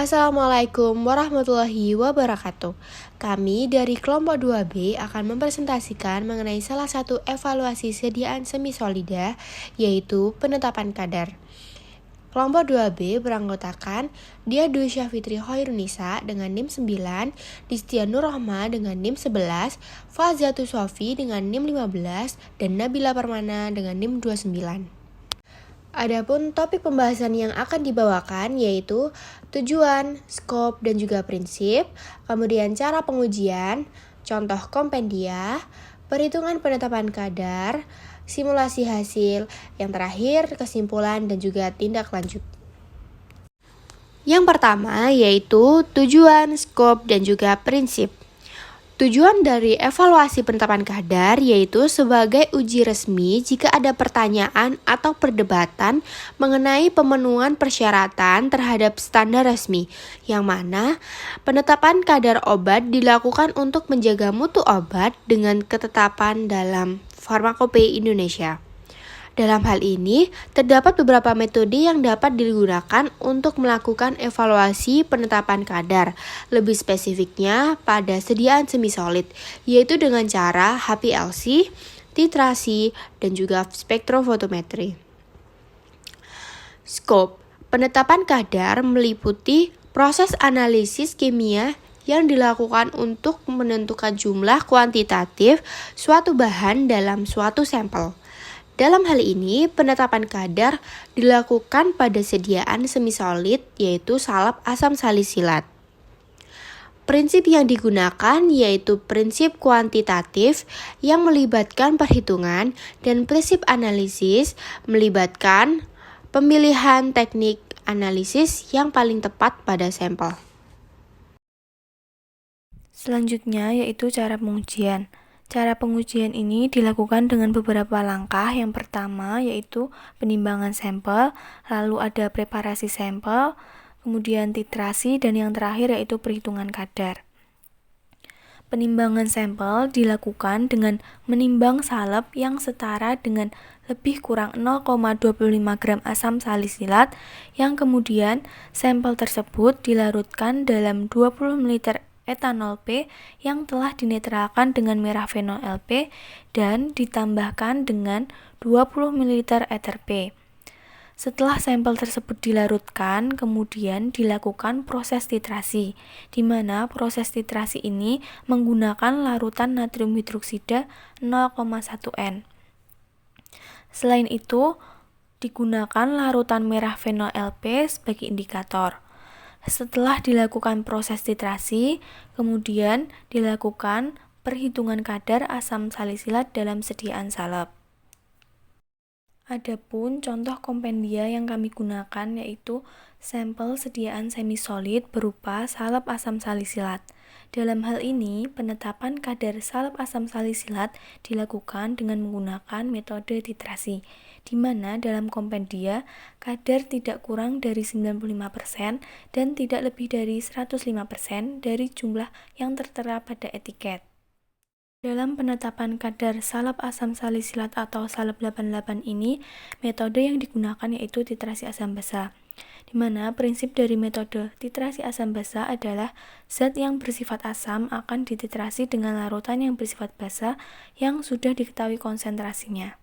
Assalamualaikum warahmatullahi wabarakatuh. Kami dari kelompok 2B akan mempresentasikan mengenai salah satu evaluasi sediaan semi-solida, yaitu penetapan kadar. Kelompok 2B beranggotakan Diadu Syafitri Hoirunisa dengan NIM 9, Distia Nurrohma dengan NIM 11, Fazatu Sofi dengan NIM 15, dan Nabila Permana dengan NIM 29. Adapun topik pembahasan yang akan dibawakan yaitu tujuan, skop, dan juga prinsip, kemudian cara pengujian, contoh kompendia, perhitungan penetapan kadar, simulasi hasil, yang terakhir kesimpulan dan juga tindak lanjut. Yang pertama yaitu tujuan, skop, dan juga prinsip. Tujuan dari evaluasi penetapan kadar yaitu sebagai uji resmi jika ada pertanyaan atau perdebatan mengenai pemenuhan persyaratan terhadap standar resmi, yang mana penetapan kadar obat dilakukan untuk menjaga mutu obat dengan ketetapan dalam Farmakopeia Indonesia. Dalam hal ini, terdapat beberapa metode yang dapat digunakan untuk melakukan evaluasi penetapan kadar, lebih spesifiknya pada sediaan semi-solid, yaitu dengan cara HPLC, titrasi, dan juga spektrofotometri. Skop penetapan kadar meliputi proses analisis kimia yang dilakukan untuk menentukan jumlah kuantitatif suatu bahan dalam suatu sampel. Dalam hal ini, penetapan kadar dilakukan pada sediaan semi-solid yaitu salep asam salisilat. Prinsip yang digunakan yaitu prinsip kuantitatif yang melibatkan perhitungan dan prinsip analisis melibatkan pemilihan teknik analisis yang paling tepat pada sampel. Selanjutnya yaitu cara pengujian. Cara pengujian ini dilakukan dengan beberapa langkah. Yang pertama yaitu penimbangan sampel, lalu ada preparasi sampel, kemudian titrasi, dan yang terakhir yaitu perhitungan kadar. Penimbangan sampel dilakukan dengan menimbang salep yang setara dengan lebih kurang 0,25 gram asam salisilat yang kemudian sampel tersebut dilarutkan dalam 20 ml etanol P yang telah dinetralkan dengan merah fenol LP dan ditambahkan dengan 20 ml ether P. Setelah sampel tersebut dilarutkan, kemudian dilakukan proses titrasi, di mana proses titrasi ini menggunakan larutan natrium hidroksida 0,1 N. Selain itu, digunakan larutan merah fenol LP sebagai indikator. Setelah dilakukan proses titrasi, kemudian dilakukan perhitungan kadar asam salisilat dalam sediaan salep. Adapun contoh kompendia yang kami gunakan yaitu sampel sediaan semi-solid berupa salep asam salisilat. Dalam hal ini, penetapan kadar salep asam salisilat dilakukan dengan menggunakan metode titrasi, di mana dalam kompendia kadar tidak kurang dari 95% dan tidak lebih dari 105% dari jumlah yang tertera pada etiket. Dalam penetapan kadar salep asam salisilat atau salep 88 ini, metode yang digunakan yaitu titrasi asam basa, di mana prinsip dari metode titrasi asam basa adalah zat yang bersifat asam akan dititrasi dengan larutan yang bersifat basa yang sudah diketahui konsentrasinya.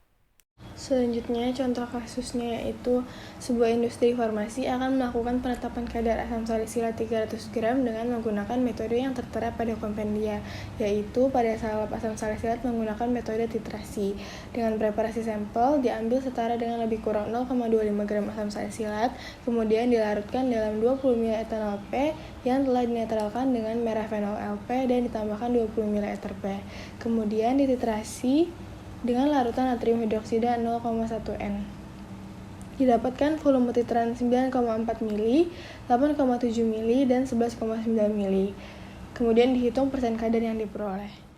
Selanjutnya, contoh kasusnya yaitu sebuah industri farmasi akan melakukan penetapan kadar asam salisilat 300 gram dengan menggunakan metode yang tertera pada kompendia, yaitu pada salep asam salisilat menggunakan metode titrasi. Dengan preparasi sampel diambil setara dengan lebih kurang 0,25 gram asam salisilat, kemudian dilarutkan dalam 20 ml etanol P yang telah dinetralkan dengan merah fenol LP dan ditambahkan 20 ml ether P. Kemudian dititrasi dengan larutan natrium hidroksida 0,1 N. Didapatkan volume titran 9,4 mili, 8,7 mili, dan 11,9 mili. Kemudian dihitung persen kadar yang diperoleh.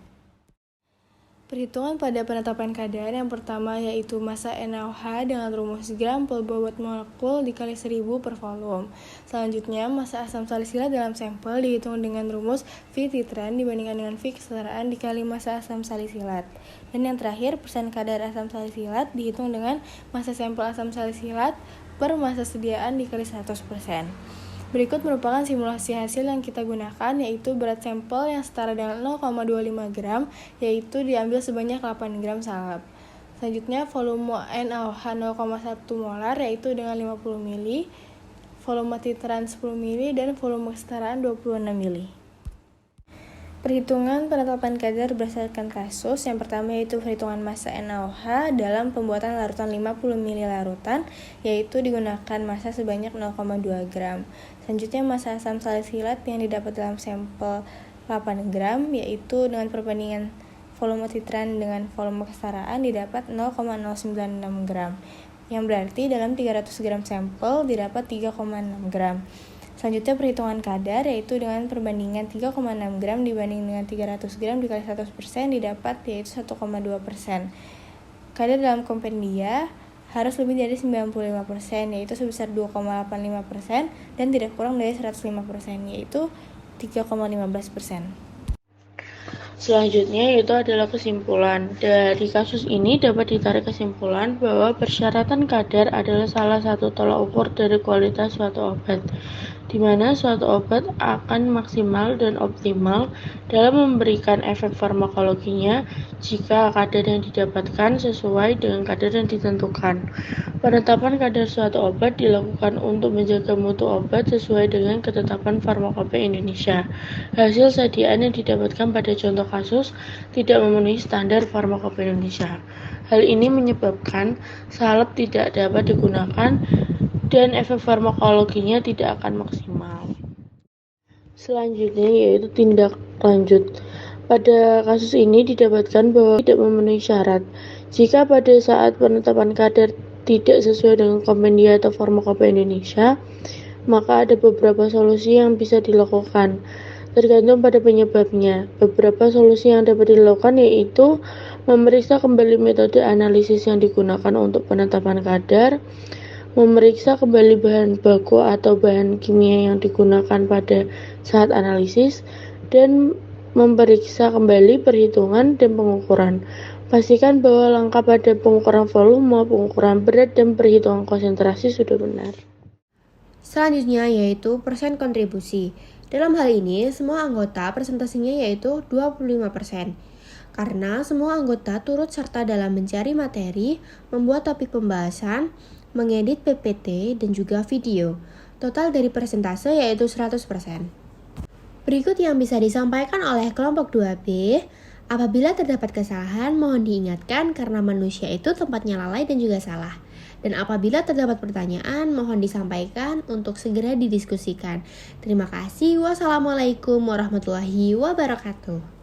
Perhitungan pada penetapan kadar yang pertama yaitu massa NaOH dengan rumus gram per bobot molekul dikali 1000 per volume. Selanjutnya, massa asam salisilat dalam sampel dihitung dengan rumus V titran dibandingkan dengan V kesetaraan dikali massa asam salisilat. Dan yang terakhir, persen kadar asam salisilat dihitung dengan massa sampel asam salisilat per massa sediaan dikali 100%. Berikut merupakan simulasi hasil yang kita gunakan, yaitu berat sampel yang setara dengan 0,25 gram, yaitu diambil sebanyak 8 gram salep. Selanjutnya, volume NaOH 0,1 molar, yaitu dengan 50 ml, volume titran 10 ml, dan volume kesetaraan 26 ml. Perhitungan penetapan kadar berdasarkan kasus. Yang pertama yaitu perhitungan massa NaOH dalam pembuatan larutan 50 ml larutan, yaitu digunakan massa sebanyak 0,2 gram. Selanjutnya massa asam salisilat yang didapat dalam sampel 8 gram, yaitu dengan perbandingan volume titran dengan volume kesetaraan didapat 0,096 gram, yang berarti dalam 300 gram sampel didapat 3,6 gram. Selanjutnya perhitungan kadar, yaitu dengan perbandingan 3,6 gram dibanding dengan 300 gram dikali 100% didapat yaitu 1,2%. Kadar dalam kompendia harus lebih dari 95%, yaitu sebesar 2,85% dan tidak kurang dari 105%, yaitu 3,15%. Selanjutnya yaitu adalah kesimpulan. Dari kasus ini dapat ditarik kesimpulan bahwa persyaratan kadar adalah salah satu tolak ukur dari kualitas suatu obat, di mana suatu obat akan maksimal dan optimal dalam memberikan efek farmakologinya jika kadar yang didapatkan sesuai dengan kadar yang ditentukan. Penetapan kadar suatu obat dilakukan untuk menjaga mutu obat sesuai dengan ketetapan Farmakopeia Indonesia. Hasil sediaan yang didapatkan pada contoh kasus tidak memenuhi standar Farmakopeia Indonesia. Hal ini menyebabkan salep tidak dapat digunakan dan efek farmakologinya tidak akan maksimal. Selanjutnya yaitu tindak lanjut. Pada kasus ini didapatkan bahwa tidak memenuhi syarat. Jika pada saat penetapan kadar tidak sesuai dengan kompendia atau Farmakopeia Indonesia, maka ada beberapa solusi yang bisa dilakukan, tergantung pada penyebabnya. Beberapa solusi yang dapat dilakukan yaitu memeriksa kembali metode analisis yang digunakan untuk penetapan kadar, memeriksa kembali bahan baku atau bahan kimia yang digunakan pada saat analisis, dan memeriksa kembali perhitungan dan pengukuran. Pastikan bahwa langkah pada pengukuran volume, pengukuran berat, dan perhitungan konsentrasi sudah benar. Selanjutnya yaitu persen kontribusi. Dalam hal ini, semua anggota presentasinya yaitu 25%. Karena semua anggota turut serta dalam mencari materi, membuat topik pembahasan, mengedit PPT, dan juga video. Total dari persentase yaitu 100%. Berikut yang bisa disampaikan oleh kelompok 2B. Apabila terdapat kesalahan, mohon diingatkan karena manusia itu tempatnya lalai dan juga salah. Dan apabila terdapat pertanyaan, mohon disampaikan untuk segera didiskusikan. Terima kasih. Wassalamualaikum warahmatullahi wabarakatuh.